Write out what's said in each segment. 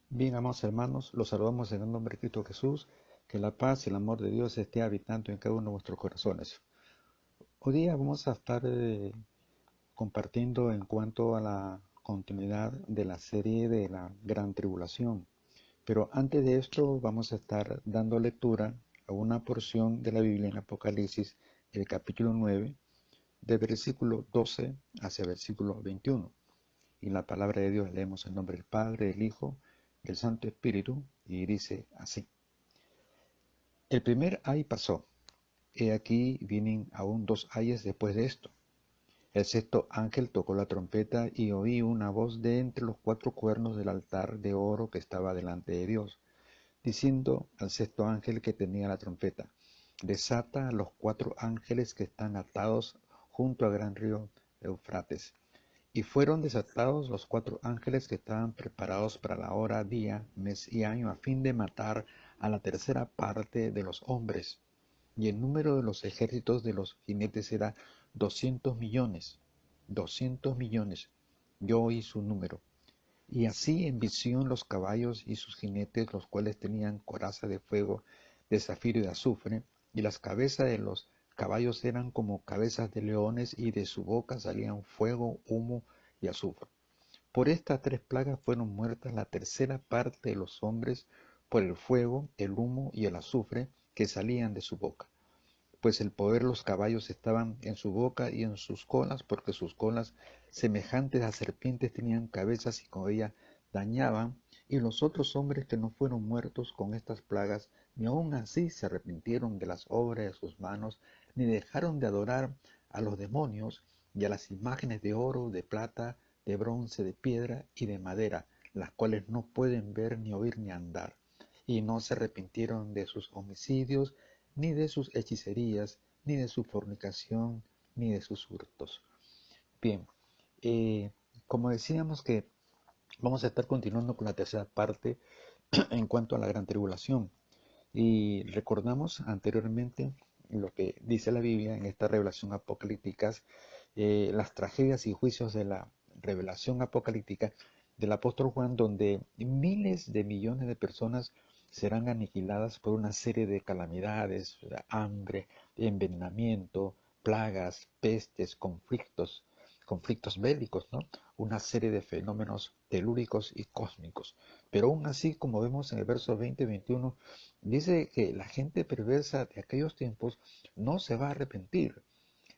Bien, amados hermanos, los saludamos en el nombre de Cristo Jesús. Que la paz y el amor de Dios esté habitando en cada uno de vuestros corazones. Hoy día vamos a estar compartiendo en cuanto a la continuidad de la serie de la Gran Tribulación. Pero antes de esto vamos a estar dando lectura a una porción de la Biblia en Apocalipsis, el capítulo 9, del versículo 12 hacia el versículo 21. Y la palabra de Dios leemos en nombre del Padre, del Hijo, del Santo Espíritu, y dice así. El primer ay pasó. He aquí vienen aún 2 ayes después de esto. El sexto ángel tocó la trompeta y oí una voz de entre los 4 cuernos del altar de oro que estaba delante de Dios, diciendo al sexto ángel que tenía la trompeta, desata a los 4 ángeles que están atados junto al gran río Eufrates. Y fueron desatados los 4 ángeles que estaban preparados para la hora, día, mes y año, a fin de matar a la tercera parte de los hombres. Y el número de los ejércitos de los jinetes era 200 millones. 200 millones. Yo oí su número. Y así en visión los caballos y sus jinetes, los cuales tenían coraza de fuego, de zafiro y de azufre, y las cabezas de los caballos eran como cabezas de leones, y de su boca salían fuego, humo y azufre. Por estas 3 plagas fueron muertas la tercera parte de los hombres, por el fuego, el humo y el azufre que salían de su boca. Pues el poder de los caballos estaban en su boca y en sus colas, porque sus colas, semejantes a serpientes, tenían cabezas y con ellas dañaban. Y los otros hombres que no fueron muertos con estas plagas, ni aun así se arrepintieron de las obras de sus manos, ni dejaron de adorar a los demonios y a las imágenes de oro, de plata, de bronce, de piedra y de madera, las cuales no pueden ver, ni oír, ni andar. Y no se arrepintieron de sus homicidios, ni de sus hechicerías, ni de su fornicación, ni de sus hurtos. Bien, eh, como decíamos que vamos a estar continuando con la tercera parte en cuanto a la gran tribulación. Y recordamos anteriormente lo que dice la Biblia en esta revelación apocalíptica, las tragedias y juicios de la revelación apocalíptica del apóstol Juan, donde miles de millones de personas serán aniquiladas por una serie de calamidades, hambre, envenenamiento, plagas, pestes, conflictos bélicos, ¿no? Una serie de fenómenos telúricos y cósmicos. Pero aún así, como vemos en el verso 20-21, dice que la gente perversa de aquellos tiempos no se va a arrepentir,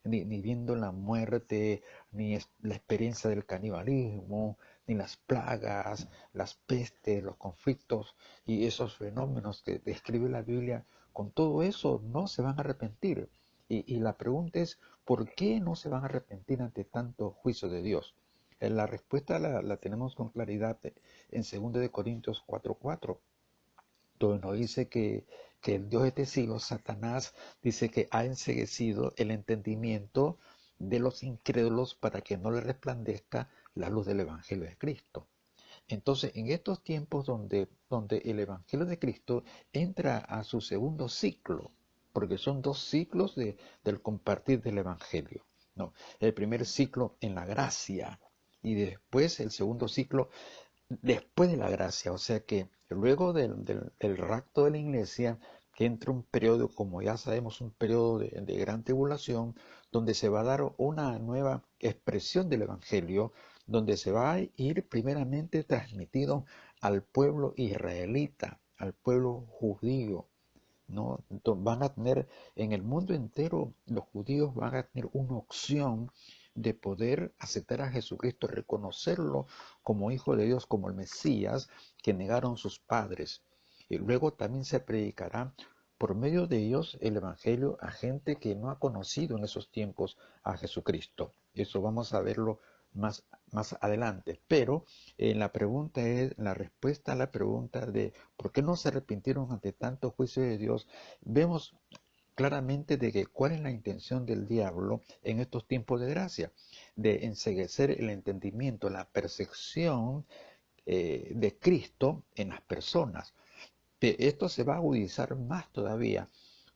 ni viendo la muerte, ni la experiencia del canibalismo, ni las plagas, las pestes, los conflictos y esos fenómenos que describe la Biblia. Con todo eso no se van a arrepentir. Y la pregunta es, ¿por qué no se van a arrepentir ante tanto juicio de Dios? La respuesta la tenemos con claridad en 2 Corintios 4:4, donde nos dice que el Dios de este siglo, Satanás, dice que ha enceguecido el entendimiento de los incrédulos para que no les resplandezca la luz del Evangelio de Cristo. Entonces, en estos tiempos donde el Evangelio de Cristo entra a su segundo ciclo, porque son 2 ciclos del compartir del Evangelio, ¿no? El primer ciclo en la gracia y después el segundo ciclo después de la gracia, o sea que luego del rapto de la iglesia, que entra un periodo, como ya sabemos, un periodo de gran tribulación, donde se va a dar una nueva expresión del Evangelio, donde se va a ir primeramente transmitido al pueblo israelita, al pueblo judío, ¿no? Van a tener en el mundo entero, los judíos van a tener una opción de poder aceptar a Jesucristo, reconocerlo como Hijo de Dios, como el Mesías que negaron sus padres. Y luego también se predicará por medio de ellos el Evangelio a gente que no ha conocido en esos tiempos a Jesucristo. Eso vamos a verlo más adelante. Pero la pregunta es, la respuesta a la pregunta de por qué no se arrepintieron ante tanto juicio de Dios, vemos claramente de que cuál es la intención del diablo en estos tiempos de gracia, de enceguecer el entendimiento, la percepción de Cristo en las personas. Esto se va a agudizar más todavía,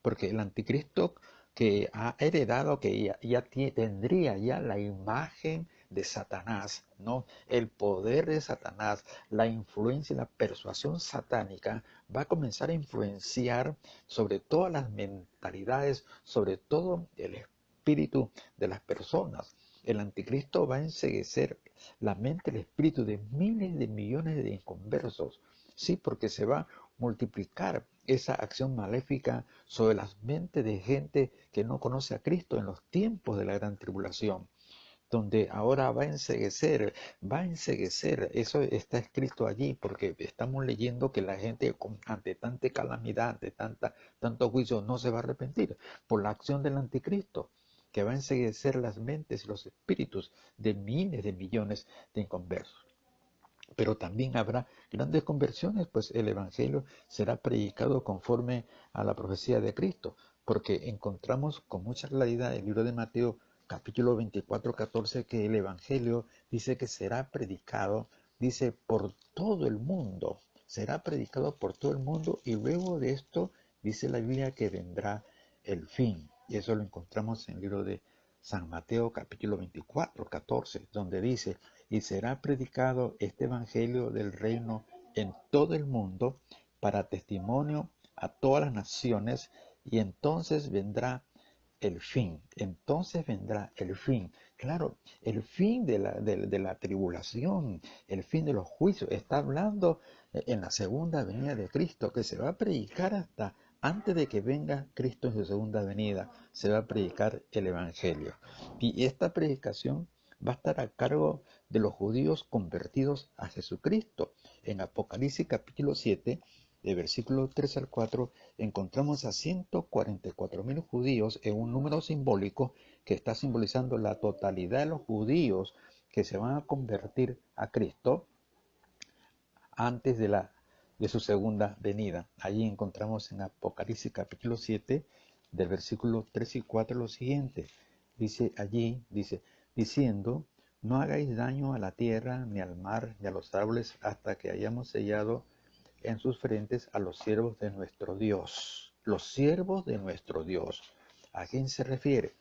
porque el anticristo que ha heredado, que tendría ya la imagen de Satanás, ¿no? El poder de Satanás, la influencia y la persuasión satánica va a comenzar a influenciar sobre todas las mentalidades, sobre todo el espíritu de las personas. El anticristo va a enceguecer la mente, el espíritu de miles de millones de inconversos. Sí, porque se va a multiplicar esa acción maléfica sobre las mentes de gente que no conoce a Cristo en los tiempos de la gran tribulación, donde ahora va a enceguecer, eso está escrito allí, porque estamos leyendo que la gente ante tanta calamidad, ante tanto juicio, no se va a arrepentir por la acción del anticristo, que va a enceguecer las mentes y los espíritus de miles de millones de inconversos. Pero también habrá grandes conversiones, pues el Evangelio será predicado conforme a la profecía de Cristo, porque encontramos con mucha claridad en el libro de Mateo, capítulo 24, 14, que el Evangelio dice que será predicado, dice, por todo el mundo, será predicado por todo el mundo, y luego de esto dice la Biblia que vendrá el fin. Y eso lo encontramos en el libro de San Mateo, capítulo 24, 14, donde dice, y será predicado este evangelio del reino en todo el mundo para testimonio a todas las naciones, y entonces vendrá el fin. Entonces vendrá el fin. Claro, el fin de la tribulación, el fin de los juicios. Está hablando en la segunda venida de Cristo, que se va a predicar hasta antes de que venga Cristo en su segunda venida. Se va a predicar el Evangelio. Y esta predicación va a estar a cargo de los judíos convertidos a Jesucristo. En Apocalipsis capítulo 7, de versículo 3 al 4, encontramos a 144,000 judíos en un número simbólico que está simbolizando la totalidad de los judíos que se van a convertir a Cristo antes de su segunda venida. Allí encontramos en Apocalipsis capítulo 7, del versículo 3 y 4 lo siguiente. Dice allí, diciendo, no hagáis daño a la tierra, ni al mar, ni a los árboles, hasta que hayamos sellado en sus frentes a los siervos de nuestro Dios. Los siervos de nuestro Dios. ¿A quién se refiere?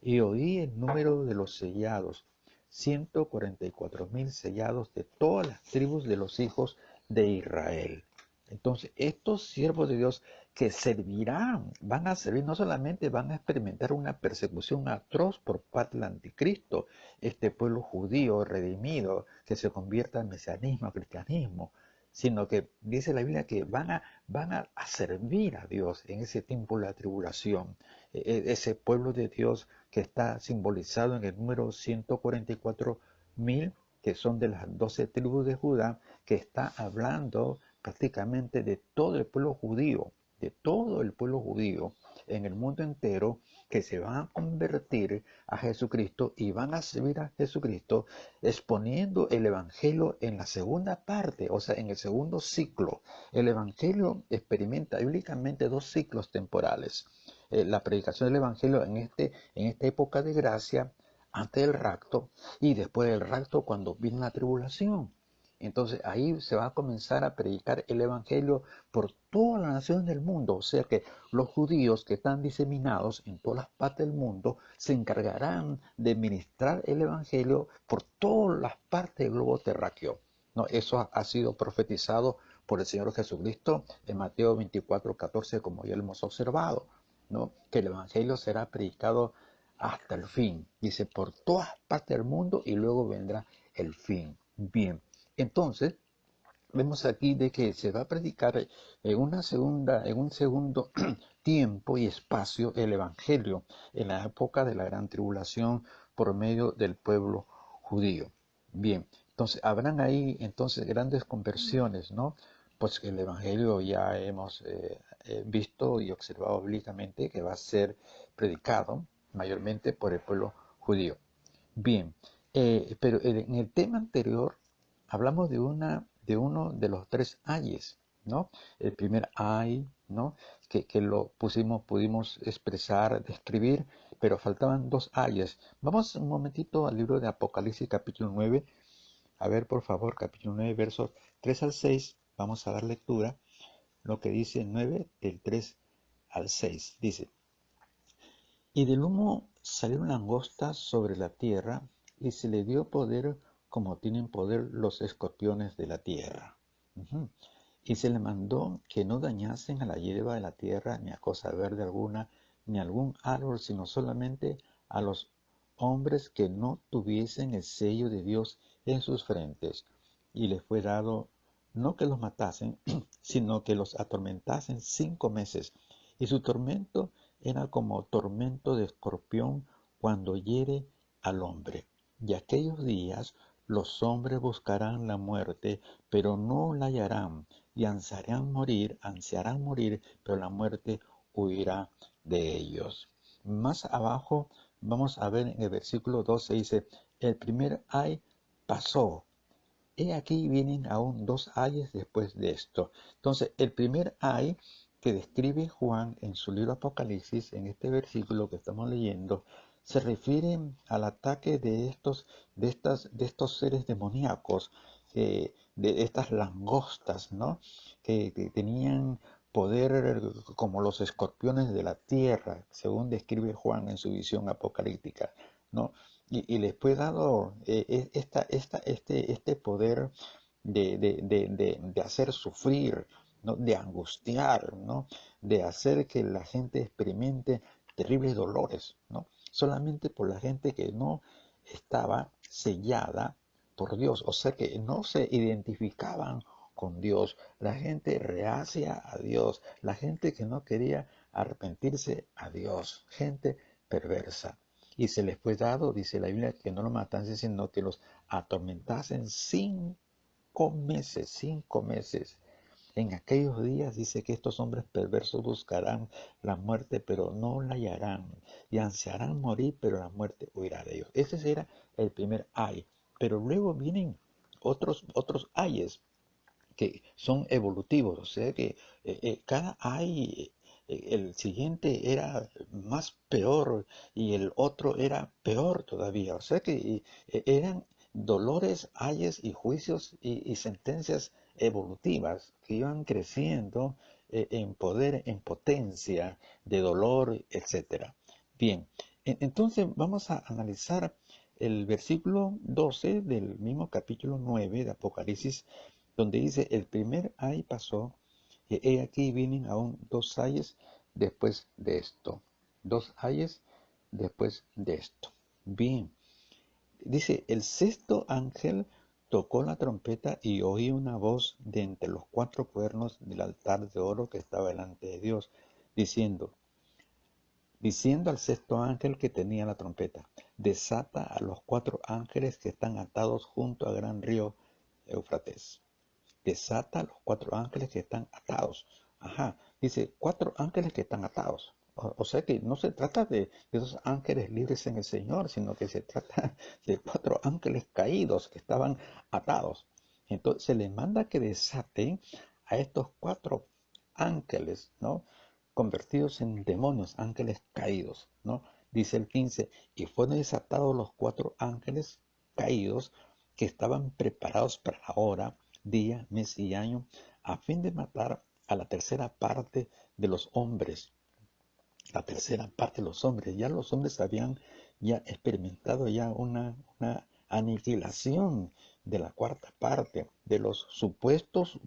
Y oí el número de los sellados, 144,000 sellados de todas las tribus de los hijos de Israel. Entonces, estos siervos de Dios que servirán, van a servir, no solamente van a experimentar una persecución atroz por parte del anticristo, este pueblo judío redimido que se convierta al mesianismo, al cristianismo, sino que dice la Biblia que van a servir a Dios en ese tiempo de la tribulación. Ese pueblo de Dios que está simbolizado en el número 144,000, que son de las 12 tribus de Judá, que está hablando prácticamente de todo el pueblo judío, de todo el pueblo judío en el mundo entero, que se van a convertir a Jesucristo y van a servir a Jesucristo exponiendo el Evangelio en la segunda parte, o sea, en el segundo ciclo. El Evangelio experimenta bíblicamente dos ciclos temporales. La predicación del Evangelio en esta época de gracia, antes del rapto, y después del rapto cuando viene la tribulación. Entonces ahí se va a comenzar a predicar el Evangelio por todas las naciones del mundo. O sea que los judíos que están diseminados en todas las partes del mundo se encargarán de ministrar el Evangelio por todas las partes del globo terráqueo. No, eso ha sido profetizado por el Señor Jesucristo en Mateo 24, 14, como ya lo hemos observado, ¿no? Que el Evangelio será predicado hasta el fin. Dice, por todas partes del mundo y luego vendrá el fin. Bien. Entonces, vemos aquí de que se va a predicar en un segundo tiempo y espacio el Evangelio en la época de la gran tribulación por medio del pueblo judío. Bien, entonces habrán ahí entonces grandes conversiones, ¿no? Pues el Evangelio ya hemos visto y observado bíblicamente que va a ser predicado mayormente por el pueblo judío. Bien, pero en el tema anterior hablamos de uno de los tres ayes, ¿no? El primer ay, ¿no? Que lo pudimos expresar, describir, pero faltaban dos ayes. Vamos un momentito al libro de Apocalipsis capítulo 9. A ver, por favor, capítulo 9, versos 3 al 6. Vamos a dar lectura. Lo que dice 9, del 3 al 6. Dice, y del humo salieron langostas sobre la tierra, y se le dio poder como tienen poder los escorpiones de la tierra. Ujú. Y se le mandó que no dañasen a la hierba de la tierra, ni a cosa verde alguna, ni a algún árbol, sino solamente a los hombres que no tuviesen el sello de Dios en sus frentes. Y les fue dado no que los matasen, sino que los atormentasen 5 meses. Y su tormento era como tormento de escorpión cuando hiere al hombre. Y aquellos días los hombres buscarán la muerte, pero no la hallarán, y ansiarán morir, pero la muerte huirá de ellos. Más abajo vamos a ver en el versículo 12 dice, el primer ay pasó. He aquí vienen aún 2 ayes después de esto. Entonces, el primer ay que describe Juan en su libro Apocalipsis, en este versículo que estamos leyendo, se refiere al ataque de estos seres demoníacos, de estas langostas, ¿no? Que tenían poder como los escorpiones de la tierra, según describe Juan en su visión apocalíptica, ¿no? Y les fue dado este poder de hacer sufrir, ¿no? De angustiar, ¿no? De hacer que la gente experimente terribles dolores, ¿no? Solamente por la gente que no estaba sellada por Dios, o sea que no se identificaban con Dios, la gente reacia a Dios, la gente que no quería arrepentirse a Dios, gente perversa. Y se les fue dado, dice la Biblia, que no lo matasen, sino que los atormentasen 5 meses, 5 meses. En aquellos días dice que estos hombres perversos buscarán la muerte, pero no la hallarán, y ansiarán morir, pero la muerte huirá de ellos. Ese será el primer ay. Pero luego vienen otros ayes que son evolutivos, o sea que cada ay, el siguiente era más peor y el otro era peor todavía, o sea que eran dolores, ayes y juicios y sentencias evolutivas que iban creciendo en poder, en potencia de dolor, etcétera. Bien, entonces vamos a analizar el versículo 12 del mismo capítulo 9 de Apocalipsis, donde dice, el primer ay pasó, y he aquí vienen aún 2 ayes después de esto. 2 ayes después de esto. Bien, dice, el sexto ángel tocó la trompeta y oí una voz de entre los 4 cuernos del altar de oro que estaba delante de Dios, diciendo al sexto ángel que tenía la trompeta, desata a los 4 ángeles que están atados junto al gran río Éufrates. Desata a los 4 ángeles que están atados. Ajá, dice 4 ángeles que están atados. O sea que no se trata de esos ángeles libres en el Señor, sino que se trata de 4 ángeles caídos que estaban atados. Entonces se les manda que desaten a estos 4 ángeles, ¿no? Convertidos en demonios, ángeles caídos, ¿no? Dice el 15, y fueron desatados los 4 ángeles caídos que estaban preparados para la hora, día, mes y año, a fin de matar a la tercera parte de los hombres. La tercera parte de los hombres. Ya los hombres habían ya experimentado ya una aniquilación de la cuarta parte, de los supuestos.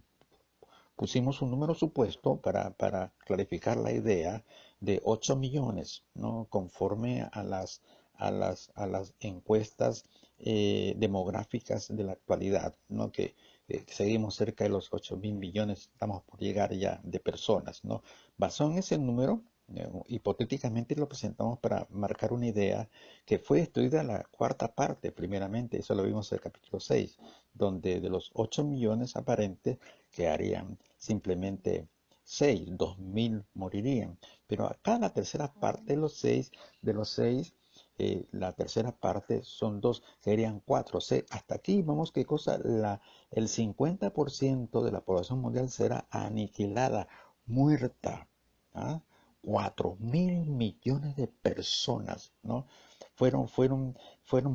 Pusimos un número supuesto para clarificar la idea de 8 millones, ¿no? Conforme a las encuestas demográficas de la actualidad, ¿no? Que seguimos cerca de los 8.000 millones, estamos por llegar ya de personas, ¿no? Basado en ese número, hipotéticamente lo presentamos para marcar una idea que fue destruida la cuarta parte, primeramente, eso lo vimos en el capítulo 6, donde de los 8 millones aparentes quedarían simplemente 6, 2.000 morirían. Pero acá la tercera parte de los seis, la tercera parte son 2, serían 4. O sea, hasta aquí vamos qué cosa, el 50% de la población mundial será aniquilada, muerta. ¿Ah? 4.000 millones de personas, ¿no? Fueron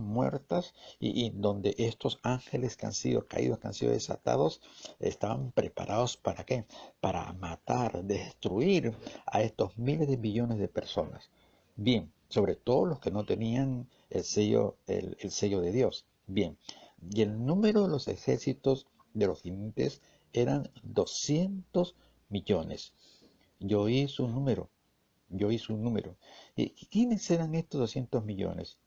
muertas y donde estos ángeles que han sido caídos, que han sido desatados, estaban preparados ¿para qué? Para matar, destruir a estos miles de millones de personas. Bien, sobre todo los que no tenían el sello de Dios. Bien, y el número de los ejércitos de los jinetes eran 200 millones. Yo oí su número, yo oí su número. ¿Y quiénes eran estos 200 millones?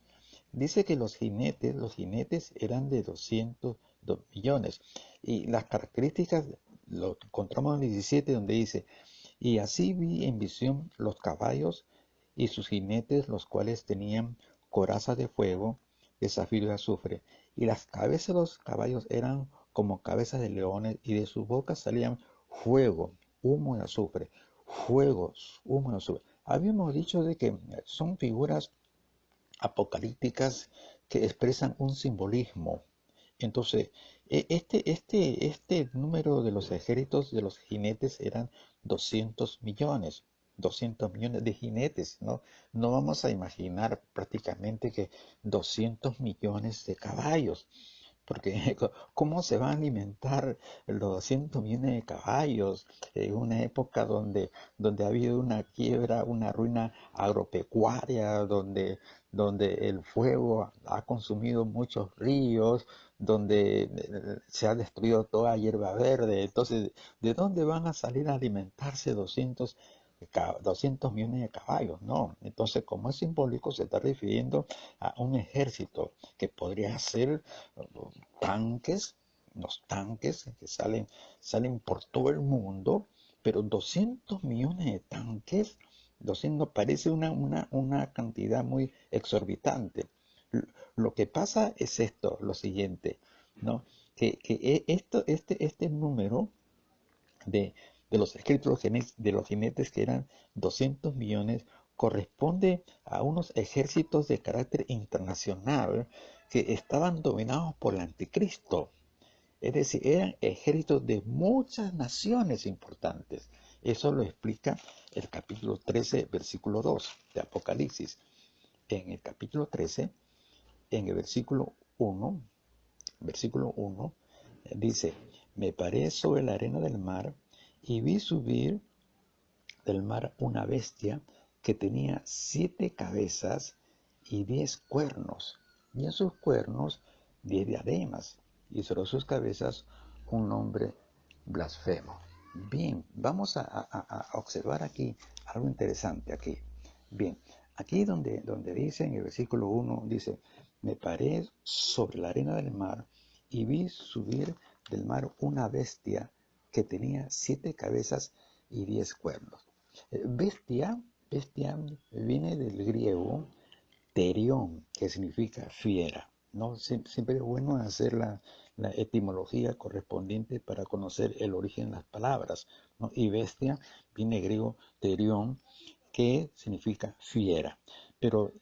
Dice que los jinetes eran de 200 millones. Y las características lo encontramos en el 17 donde dice, y así vi en visión los caballos y sus jinetes, los cuales tenían corazas de fuego, de zafiro y azufre. Y las cabezas de los caballos eran como cabezas de leones, y de sus bocas salían fuego, humo y azufre. Fuegos, humo y azufre. Habíamos dicho de que son figuras apocalípticas que expresan un simbolismo. Entonces, este número de los ejércitos de los jinetes eran 200 millones. 200 millones de jinetes, ¿no? No vamos a imaginar prácticamente que 200 millones de caballos, porque ¿cómo se van a alimentar los 200 millones de caballos en una época donde ha habido una quiebra, una ruina agropecuaria, donde el fuego ha consumido muchos ríos, donde se ha destruido toda hierba verde? Entonces, ¿de dónde van a salir a alimentarse 200 millones de caballos? No, entonces como es simbólico se está refiriendo a un ejército que podría ser tanques, los tanques que salen por todo el mundo, pero 200 millones de tanques, 200 parece una cantidad muy exorbitante. Lo que pasa es esto, lo siguiente, ¿no? Este número de, de los escritos de los jinetes, que eran 200 millones, corresponde a unos ejércitos de carácter internacional que estaban dominados por el anticristo. Es decir, eran ejércitos de muchas naciones importantes. Eso lo explica el capítulo 13, versículo 2 de Apocalipsis. En el capítulo 13, en el versículo 1 dice, me paré sobre la arena del mar y vi subir del mar una bestia que tenía 7 cabezas y 10 cuernos, y en sus cuernos 10 diademas, y sobre sus cabezas un nombre blasfemo. Bien, vamos a observar aquí algo interesante aquí. Bien, aquí donde dice en el versículo 1, dice, me paré sobre la arena del mar y vi subir del mar una bestia que tenía 7 cabezas y 10 cuernos. Bestia viene del griego terión, que significa fiera, ¿no? Siempre es bueno hacer la etimología correspondiente para conocer el origen de las palabras, ¿no? Y bestia viene del griego terión, que significa fiera. Pero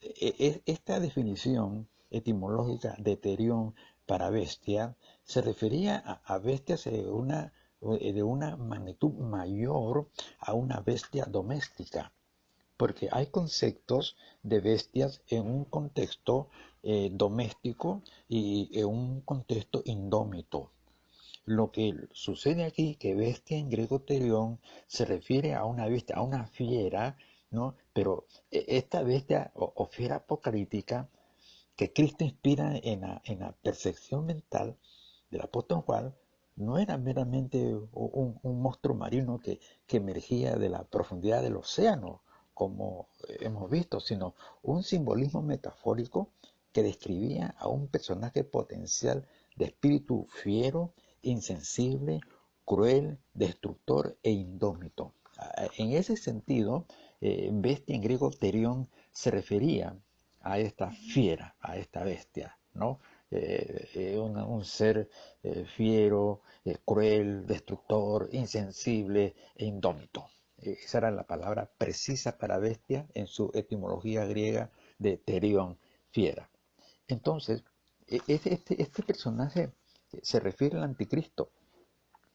esta definición etimológica de terión para bestia se refería a bestias de una magnitud mayor a una bestia doméstica, porque hay conceptos de bestias en un contexto doméstico y en un contexto indómito. Lo que sucede aquí, que bestia en griego terión se refiere a una bestia, a una fiera, ¿no? Pero esta bestia o fiera apocalíptica que Cristo inspira en la percepción mental del apóstol Juan, no era meramente un monstruo marino que emergía de la profundidad del océano, como hemos visto, sino un simbolismo metafórico que describía a un personaje potencial de espíritu fiero, insensible, cruel, destructor e indómito. En ese sentido, bestia en griego terión se refería a esta fiera, a esta bestia, ¿no? Un ser fiero, cruel, destructor, insensible e indómito. Esa era la palabra precisa para bestia en su etimología griega de terión, fiera. Entonces, este personaje se refiere al anticristo,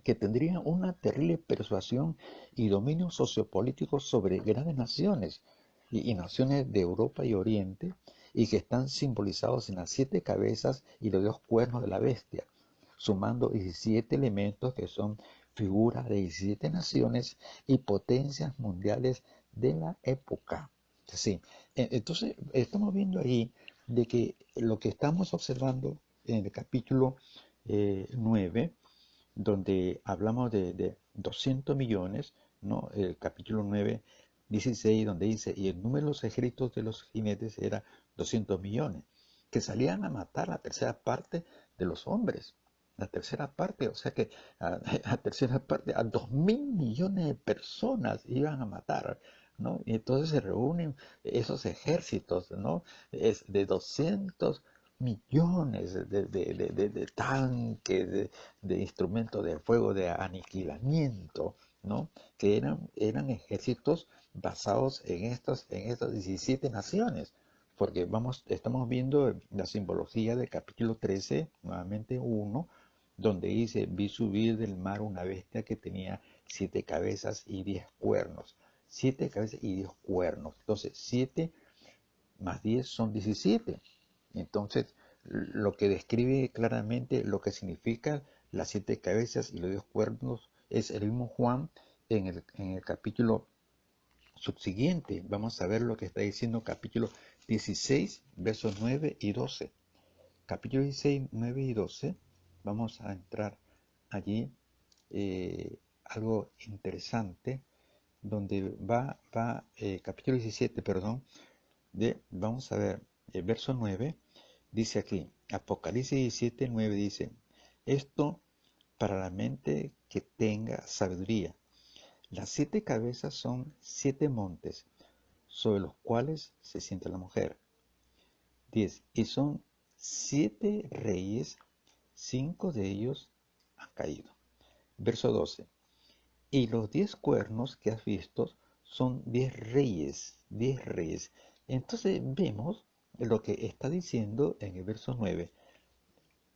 que tendría una terrible persuasión y dominio sociopolítico sobre grandes naciones y naciones de Europa y Oriente, y que están simbolizados en las 7 cabezas y los 2 cuernos de la bestia, sumando 17 elementos que son figuras de 17 naciones y potencias mundiales de la época. Sí, entonces estamos viendo ahí de que lo que estamos observando en el capítulo 9, donde hablamos de 200 millones, ¿no? El capítulo 9, 16, donde dice, y el número de los ejércitos de los jinetes era 200 millones, que salían a matar la tercera parte de los hombres. La tercera parte, o sea que a tercera parte, a 2.000 millones de personas iban a matar, ¿no? Y entonces se reúnen esos ejércitos, ¿no? Es de 200 millones de tanques, de instrumentos de fuego, de aniquilamiento, ¿no? Que eran ejércitos basados en estas 17 naciones. Porque estamos viendo la simbología del capítulo 13, nuevamente 1, donde dice, vi subir del mar una bestia que tenía 7 cabezas y 10 cuernos. 7 cabezas y 10 cuernos. Entonces, 7 más 10 son 17. Entonces, lo que describe claramente lo que significa las 7 cabezas y los 10 cuernos es el mismo Juan en el capítulo subsiguiente. Vamos a ver lo que está diciendo capítulo 16, versos 9 y 12. Capítulo 16, 9 y 12. Vamos a entrar allí algo interesante donde capítulo 17, perdón, vamos a ver, el verso 9, dice aquí, Apocalipsis 17, 9 dice, esto para la mente que tenga sabiduría. Las 7 cabezas son 7 montes, sobre los cuales se sienta la mujer. 10. Y son 7 reyes, 5 de ellos han caído. Verso 12. Y los 10 cuernos que has visto son 10 reyes, 10 reyes. Entonces vemos lo que está diciendo en el verso 9.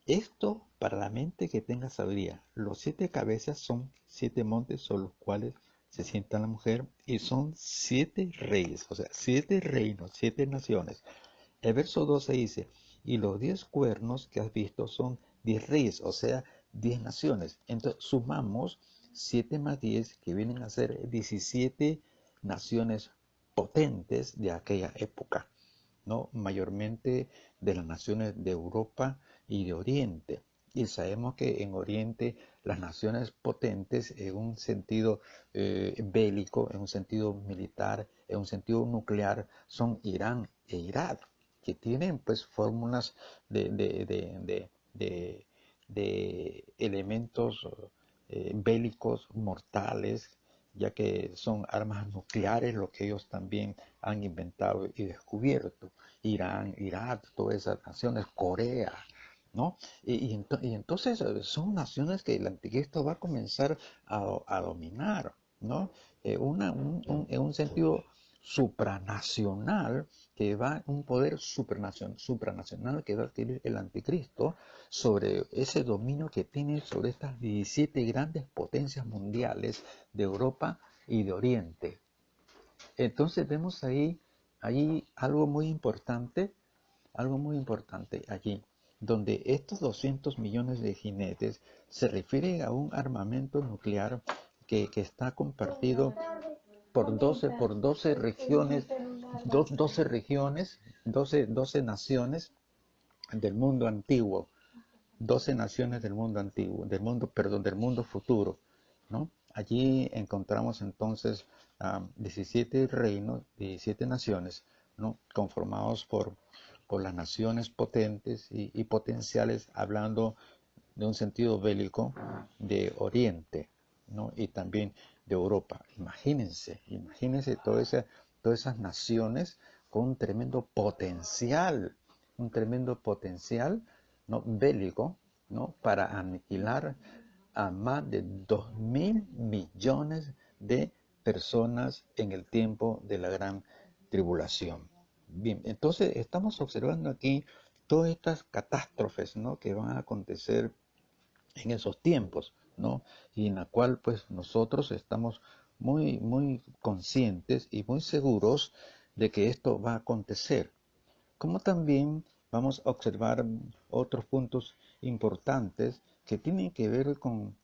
Esto para la mente que tenga sabiduría. Los 7 cabezas son 7 montes sobre los cuales se sienta la mujer y son 7 reyes, o sea, 7 reinos, 7 naciones. El verso 12 dice, y los 10 cuernos que has visto son 10 reyes, o sea, 10 naciones. Entonces sumamos 7 más 10, que vienen a ser 17 naciones potentes de aquella época, ¿no? Mayormente de las naciones de Europa y de Oriente. Y sabemos que en Oriente las naciones potentes en un sentido bélico, en un sentido militar, en un sentido nuclear, son Irán e Irak, que tienen pues fórmulas de elementos bélicos mortales, ya que son armas nucleares lo que ellos también han inventado y descubierto. Irán, Irak, todas esas naciones, Corea, ¿no? Y entonces son naciones que el anticristo va a comenzar a dominar, ¿no? En un sentido supranacional, que va un poder supranacional que va a adquirir el anticristo sobre ese dominio que tiene sobre estas 17 grandes potencias mundiales de Europa y de Oriente. Entonces vemos ahí algo muy importante allí, donde estos 200 millones de jinetes se refieren a un armamento nuclear que está compartido por 12 regiones, 12 regiones, 12 naciones del mundo antiguo, 12 naciones del mundo antiguo, del mundo futuro, ¿no? Allí encontramos entonces 17 reinos, 17 naciones, ¿no? Conformados por las naciones potentes y potenciales, hablando de un sentido bélico de Oriente, ¿no? Y también de Europa. Imagínense todas esas naciones con un tremendo potencial, ¿no? Bélico, ¿no? Para aniquilar a más de 2.000 millones de personas en el tiempo de la gran tribulación. Bien, entonces estamos observando aquí todas estas catástrofes, ¿no? Que van a acontecer en esos tiempos, ¿no? Y en la cual pues nosotros estamos muy, muy conscientes y muy seguros de que esto va a acontecer. Como también vamos a observar otros puntos importantes que tienen que ver con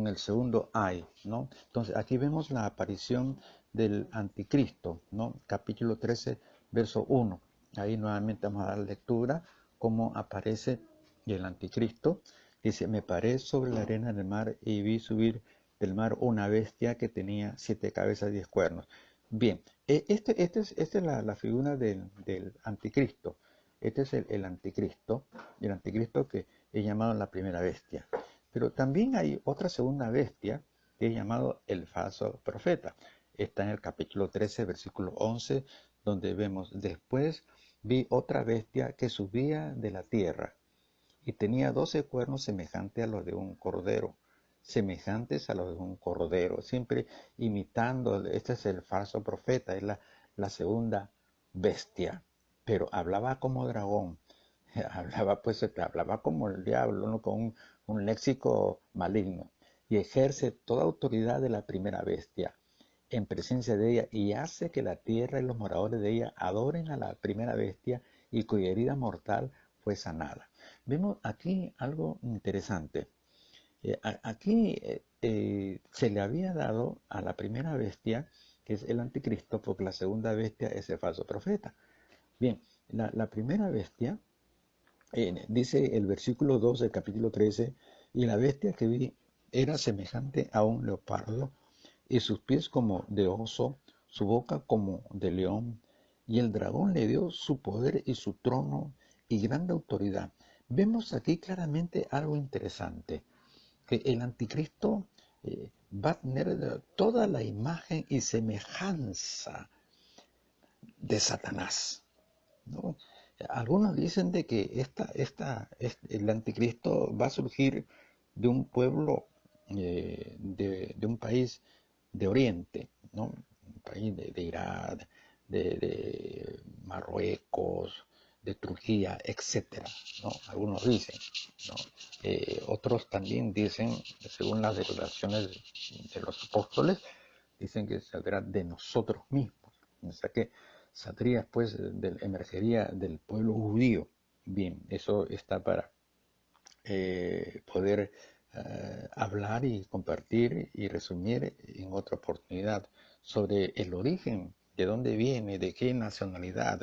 el segundo ay, ¿no? Entonces aquí vemos la aparición del anticristo, ¿no? Capítulo 13, verso 1. Ahí nuevamente vamos a dar lectura cómo aparece el anticristo. Dice, me paré sobre la arena del mar y vi subir del mar una bestia que tenía 7 cabezas y 10 cuernos. Bien, esta es la figura del anticristo. Este es el anticristo que es llamado la primera bestia. Pero también hay otra segunda bestia que es llamado el falso profeta. Está en el capítulo 13, versículo 11, donde vemos, después vi otra bestia que subía de la tierra y tenía 12 cuernos semejantes a los de un cordero, semejantes a los de un cordero, siempre imitando. Este es el falso profeta, es la segunda bestia, pero hablaba como dragón, hablaba como el diablo, ¿no? Con un léxico maligno, y ejerce toda autoridad de la primera bestia en presencia de ella, y hace que la tierra y los moradores de ella adoren a la primera bestia, y cuya herida mortal fue sanada. Vemos aquí algo interesante. Aquí se le había dado a la primera bestia, que es el anticristo, porque la segunda bestia es el falso profeta. Bien, la primera bestia, dice el versículo 2 del capítulo 13, y la bestia que vi era semejante a un leopardo, y sus pies como de oso, su boca como de león, y el dragón le dio su poder y su trono y grande autoridad. Vemos aquí claramente algo interesante, que el anticristo va a tener toda la imagen y semejanza de Satanás, ¿no? Algunos dicen de que el anticristo va a surgir de un pueblo, de un país de Oriente, ¿no? Un país de Irak, de Marruecos, de Turquía, etcétera, ¿no? Algunos dicen, ¿no? Otros también dicen, según las declaraciones de los apóstoles, dicen que saldrá de nosotros mismos. O sea que saldría, pues, emergería del pueblo judío. Bien, eso está para poder hablar y compartir y resumir en otra oportunidad sobre el origen, de dónde viene, de qué nacionalidad,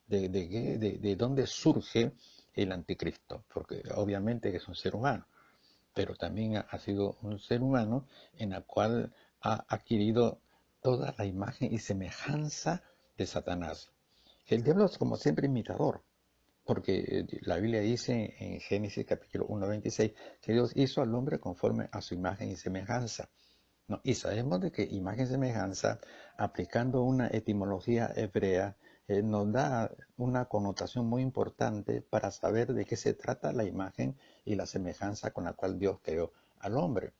de dónde surge el anticristo, porque obviamente es un ser humano, pero también ha sido un ser humano en el cual ha adquirido toda la imagen y semejanza de Satanás. El diablo es como siempre imitador, porque la Biblia dice en Génesis capítulo 1:26 que Dios hizo al hombre conforme a su imagen y semejanza. ¿No? Y sabemos de que imagen y semejanza, aplicando una etimología hebrea, nos da una connotación muy importante para saber de qué se trata la imagen y la semejanza con la cual Dios creó al hombre.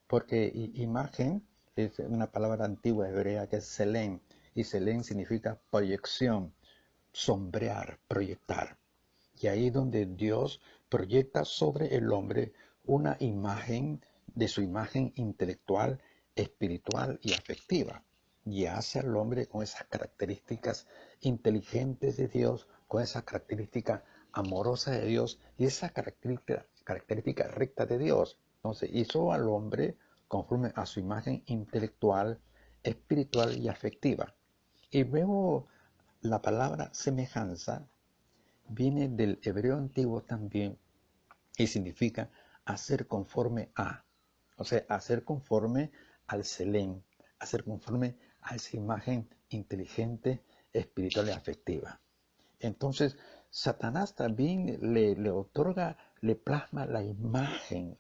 Porque imagen es una palabra antigua hebrea que es selén, y selén significa proyección, sombrear, proyectar. Y ahí donde Dios proyecta sobre el hombre una imagen de su imagen intelectual, espiritual y afectiva. Y hace al hombre con esas características inteligentes de Dios, con esa característica amorosa de Dios y esa característica recta de Dios. Entonces hizo al hombre conforme a su imagen intelectual, espiritual y afectiva. Y luego la palabra semejanza viene del hebreo antiguo también y significa hacer conforme a, o sea, hacer conforme al selén, hacer conforme a esa imagen inteligente, espiritual y afectiva. Entonces, Satanás también le otorga, le plasma la imagen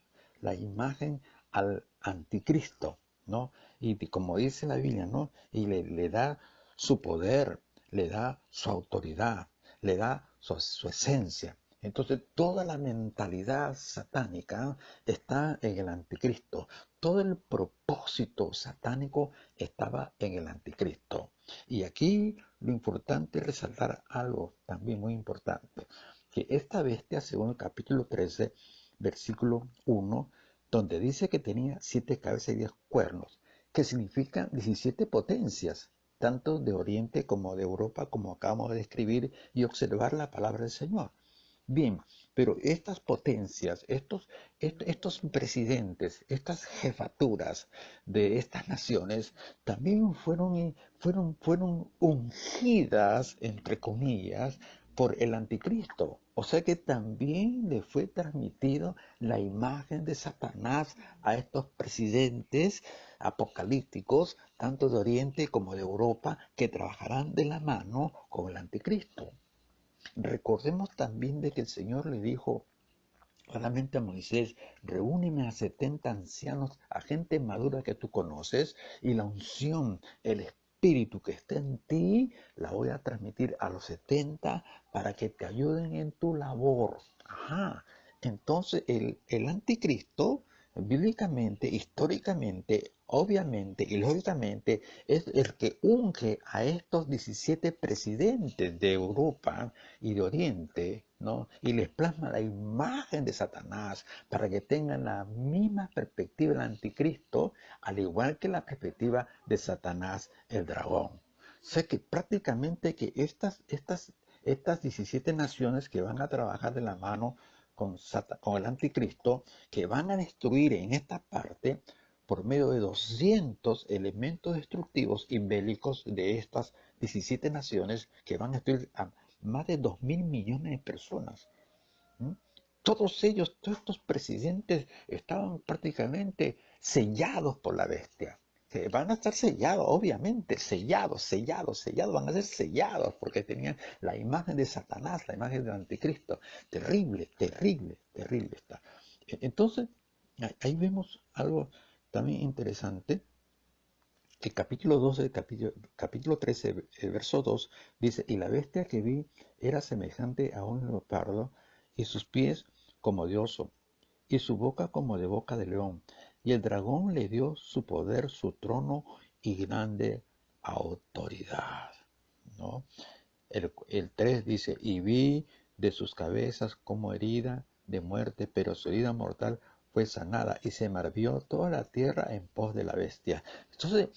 al anticristo, ¿no? Y como dice la Biblia, ¿no? Y le da su poder, le da su autoridad, le da su esencia. Entonces, toda la mentalidad satánica está en el anticristo. Todo el propósito satánico estaba en el anticristo. Y aquí lo importante es resaltar algo también muy importante, que esta bestia, según el capítulo 13, versículo 1, donde dice que tenía 7 cabezas y 10 cuernos, que significan 17 potencias, tanto de Oriente como de Europa, como acabamos de describir y observar la palabra del Señor. Bien, Pero estas potencias, estos presidentes, estas jefaturas de estas naciones también fueron ungidas, entre comillas, por el anticristo. O sea que también le fue transmitido la imagen de Satanás a estos presidentes apocalípticos, tanto de Oriente como de Europa, que trabajarán de la mano con el anticristo. Recordemos también de que el Señor le dijo claramente a Moisés: reúneme a 70 ancianos, a gente madura que tú conoces, y la unción, el espíritu que está en ti, la voy a transmitir a los 70 para que te ayuden en tu labor. Ajá. Entonces el anticristo, bíblicamente, históricamente, obviamente y lógicamente, es el que unge a estos 17 presidentes de Europa y de Oriente, ¿no? Y les plasma la imagen de Satanás para que tengan la misma perspectiva del anticristo, al igual que la perspectiva de Satanás, el dragón. O sea que prácticamente que estas 17 naciones que van a trabajar de la mano con el anticristo, que van a destruir en esta parte por medio de 200 elementos destructivos y bélicos de estas 17 naciones, que van a destruir a más de 2.000 millones de personas. ¿Mm? Todos ellos, todos estos presidentes estaban prácticamente sellados por la bestia. Que van a estar sellados, obviamente, sellados, van a ser sellados porque tenían la imagen de Satanás, la imagen del anticristo. Terrible, terrible, terrible está. Entonces, ahí vemos algo también interesante, que capítulo 12, capítulo 13, el verso 2, dice: y la bestia que vi era semejante a un leopardo, y sus pies como de oso, y su boca como de boca de león. Y el dragón le dio su poder, su trono y grande autoridad. ¿No? El 3 dice: y vi de sus cabezas como herida de muerte, pero su herida mortal fue sanada, y se marvió toda la tierra en pos de la bestia. Entonces,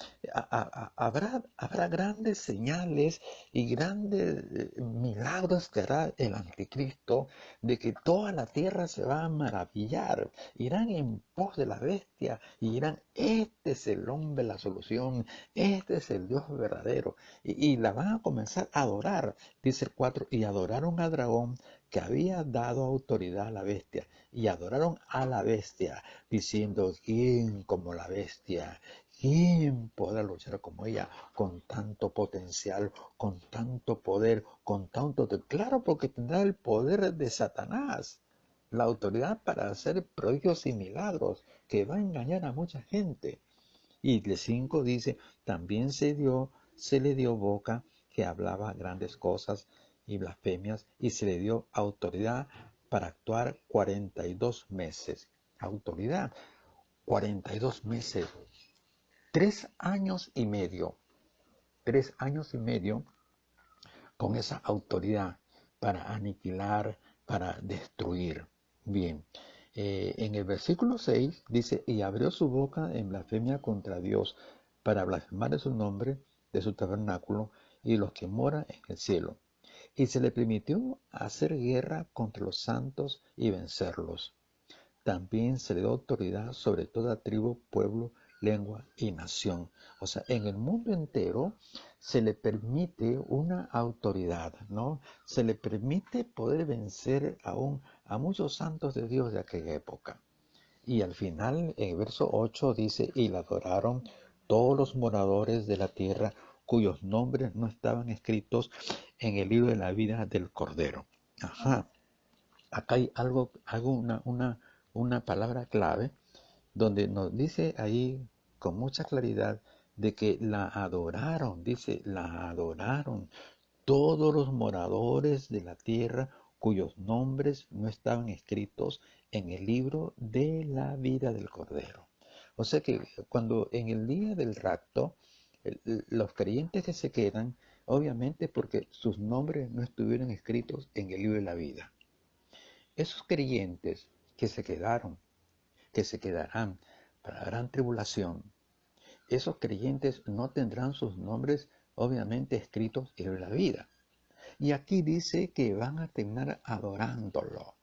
habrá grandes señales y grandes milagros que hará el anticristo, de que toda la tierra se va a maravillar, irán en pos de la bestia y dirán: este es el hombre, la solución, este es el Dios verdadero, y la van a comenzar a adorar. Dice el 4: y adoraron al dragón, que había dado autoridad a la bestia, y adoraron a la bestia, diciendo: ¿quién como la bestia? ¿Quién podrá luchar como ella, con tanto potencial, con tanto poder, con tanto... Claro, porque tendrá el poder de Satanás, la autoridad para hacer prodigios y milagros, que va a engañar a mucha gente. Y el 5 dice: también se le dio boca, que hablaba grandes cosas y blasfemias, y se le dio autoridad para actuar 42 meses. Autoridad, 42 meses. 3 años y medio. 3 años y medio con esa autoridad para aniquilar, para destruir. Bien, en el versículo 6 dice: y abrió su boca en blasfemia contra Dios, para blasfemar de su nombre, de su tabernáculo y de los que moran en el cielo. Y se le permitió hacer guerra contra los santos y vencerlos. También se le dio autoridad sobre toda tribu, pueblo, lengua y nación. O sea, en el mundo entero se le permite una autoridad, ¿no? Se le permite poder vencer aún a muchos santos de Dios de aquella época. Y al final, en el verso 8 dice: y la adoraron todos los moradores de la tierra, cuyos nombres no estaban escritos en el libro de la vida del Cordero. Ajá. Acá hay una palabra clave, donde nos dice ahí con mucha claridad de que la adoraron. Dice: la adoraron todos los moradores de la tierra, cuyos nombres no estaban escritos en el libro de la vida del Cordero. O sea que cuando en el día del rapto, los creyentes que se quedan, obviamente porque sus nombres no estuvieron escritos en el libro de la vida. Esos creyentes que se quedaron, que se quedarán para la gran tribulación, esos creyentes no tendrán sus nombres obviamente escritos en la vida. Y aquí dice que van a terminar adorándolo.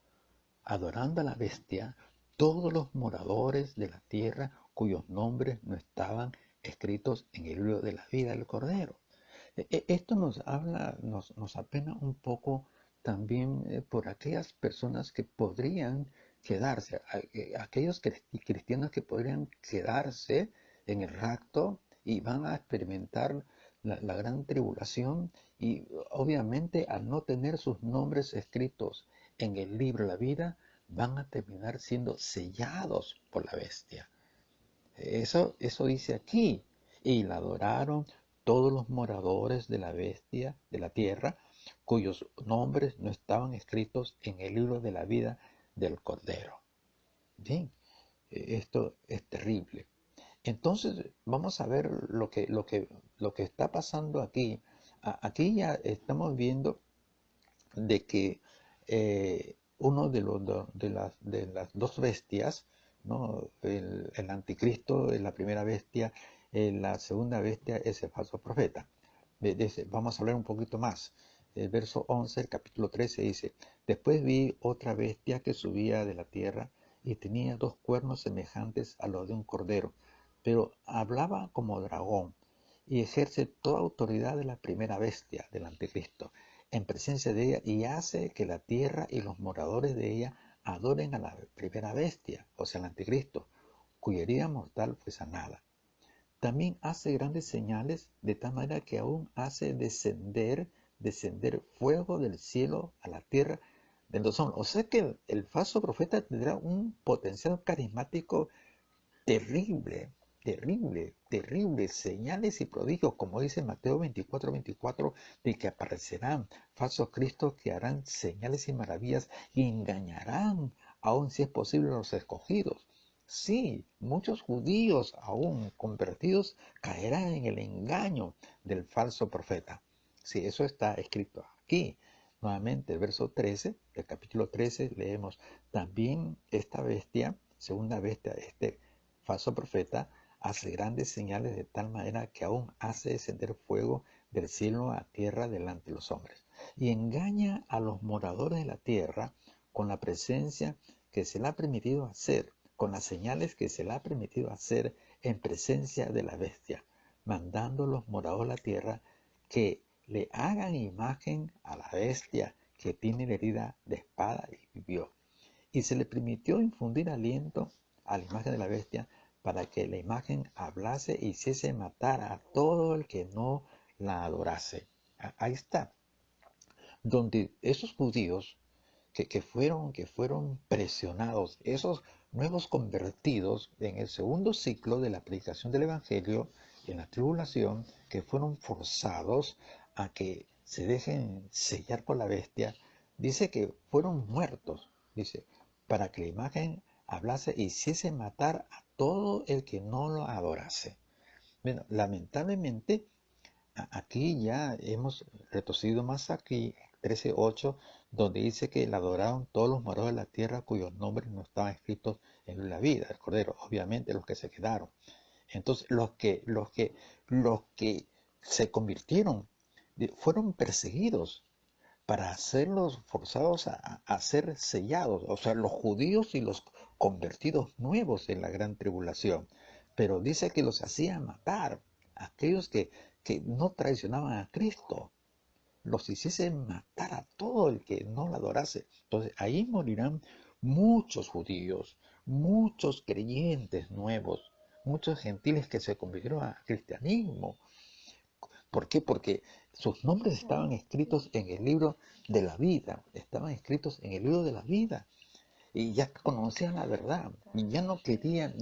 adorando a la bestia, todos los moradores de la tierra cuyos nombres no estaban escritos en el libro de la vida del Cordero. Esto nos habla, nos apena un poco también por aquellas personas que podrían quedarse, aquellos cristianos que podrían quedarse en el rapto y van a experimentar la gran tribulación y obviamente al no tener sus nombres escritos en el libro de la vida, van a terminar siendo sellados por la bestia. Eso dice aquí. Y la adoraron todos los moradores de la bestia de la tierra, cuyos nombres no estaban escritos en el libro de la vida del Cordero. Bien, esto es terrible. Entonces, vamos a ver lo que está pasando aquí. Aquí ya estamos viendo de que uno de las dos bestias, ¿no? El anticristo es la primera bestia, la segunda bestia es el falso profeta. Vamos a hablar un poquito más. El verso 11, el capítulo 13 dice, después vi otra bestia que subía de la tierra y tenía dos cuernos semejantes a los de un cordero, pero hablaba como dragón y ejerce toda autoridad de la primera bestia, del anticristo, en presencia de ella y hace que la tierra y los moradores de ella adoren a la primera bestia, o sea, al anticristo, cuya herida mortal fue sanada. También hace grandes señales de tal manera que aún hace descender fuego del cielo a la tierra de los hombres. O sea que el falso profeta tendrá un potencial carismático terrible, terrible, terrible, señales y prodigios, como dice Mateo 24:24, de que aparecerán falsos cristos que harán señales y maravillas y engañarán, aun si es posible, a los escogidos. Sí, muchos judíos aún convertidos caerán en el engaño del falso profeta. Sí, eso está escrito aquí. Nuevamente, el verso 13, del capítulo 13, leemos, también esta bestia, segunda bestia, falso profeta, hace grandes señales de tal manera que aún hace descender fuego del cielo a tierra delante de los hombres. Y engaña a los moradores de la tierra con la presencia que se le ha permitido hacer, con las señales que se le ha permitido hacer en presencia de la bestia, mandando a los moradores de la tierra que le hagan imagen a la bestia que tiene la herida de espada y vivió. Y se le permitió infundir aliento a la imagen de la bestia para que la imagen hablase y hiciese matar a todo el que no la adorase. Ahí está, donde esos judíos que fueron presionados, esos nuevos convertidos en el segundo ciclo de la predicación del Evangelio, en la tribulación, que fueron forzados a que se dejen sellar por la bestia, dice que fueron muertos, dice, para que la imagen hablase e hiciese matar a todo el que no lo adorase. Bueno, lamentablemente aquí ya hemos retrocedido más aquí, 13:8, donde dice que la adoraron todos los moradores de la tierra cuyos nombres no estaban escritos en la vida del Cordero, obviamente los que se quedaron. Entonces, los que se convirtieron fueron perseguidos para hacerlos forzados a ser sellados, o sea, los judíos y los convertidos nuevos en la gran tribulación. Pero dice que los hacía matar, aquellos que no traicionaban a Cristo, los hiciese matar a todo el que no la adorase. Entonces ahí morirán muchos judíos, muchos creyentes nuevos, muchos gentiles que se convirtieron al cristianismo. ¿Por qué? Porque sus nombres estaban escritos en el libro de la vida, estaban escritos en el libro de la vida y ya conocían la verdad y ya no querían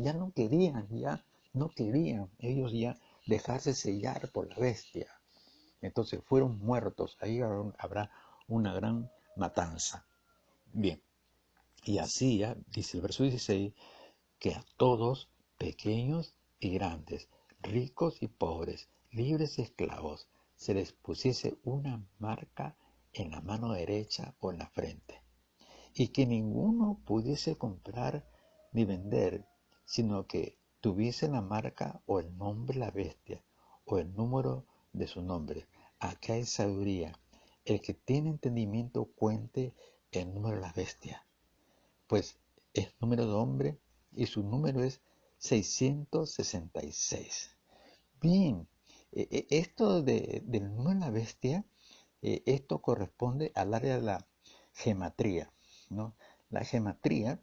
ellos ya dejarse sellar por la bestia. Entonces fueron muertos, ahí habrá una gran matanza. Bien, y así ya dice el verso 16, que a todos, pequeños y grandes, ricos y pobres, libres y esclavos, se les pusiese una marca en la mano derecha o en la frente, y que ninguno pudiese comprar ni vender, sino que tuviese la marca o el nombre de la bestia, o el número de su nombre. Acá hay sabiduría. El que tiene entendimiento cuente el número de la bestia, pues es número de hombre y su número es 666. Bien, esto del número de la bestia, esto corresponde al área de la gematría, ¿no? La gematría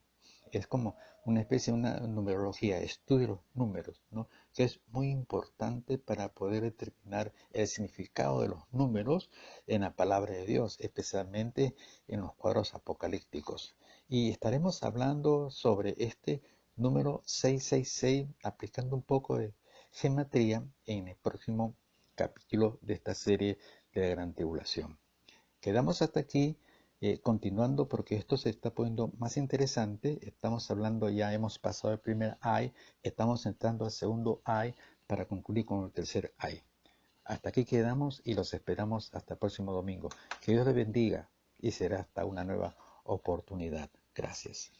es como una especie de una numerología, estudio de los números, ¿no? Que es muy importante para poder determinar el significado de los números en la palabra de Dios, especialmente en los cuadros apocalípticos. Y estaremos hablando sobre este número 666, aplicando un poco de gematría en el próximo capítulo de esta serie de la Gran Tribulación. Quedamos hasta aquí, continuando porque esto se está poniendo más interesante. Estamos hablando, ya hemos pasado el primer ay, estamos entrando al segundo ay para concluir con el tercer ay. Hasta aquí quedamos y los esperamos hasta el próximo domingo. Que Dios les bendiga y será hasta una nueva oportunidad. Gracias.